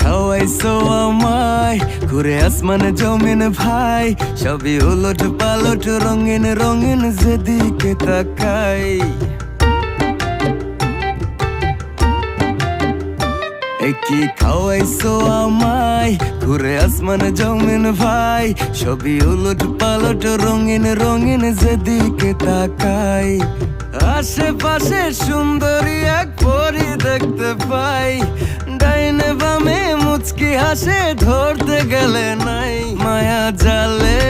খাওয়াইছো আমায় ঘুরে আসমানে জমিন ভাই, সবই উলট পালট রঙিন রঙিন যেদিকে তাকাই। কি খাওয়াইছো আমায় ঘুরে আসমানে জমিন ভাই, সবই উলট পালট রঙিন রঙিন যেদিকে তাকাই। আশেপাশে সুন্দরী এক পরি দেখতে পাই, ডাইনে বামে মুচকি হাসে ধরতে গেলে নাই। মায়া জালে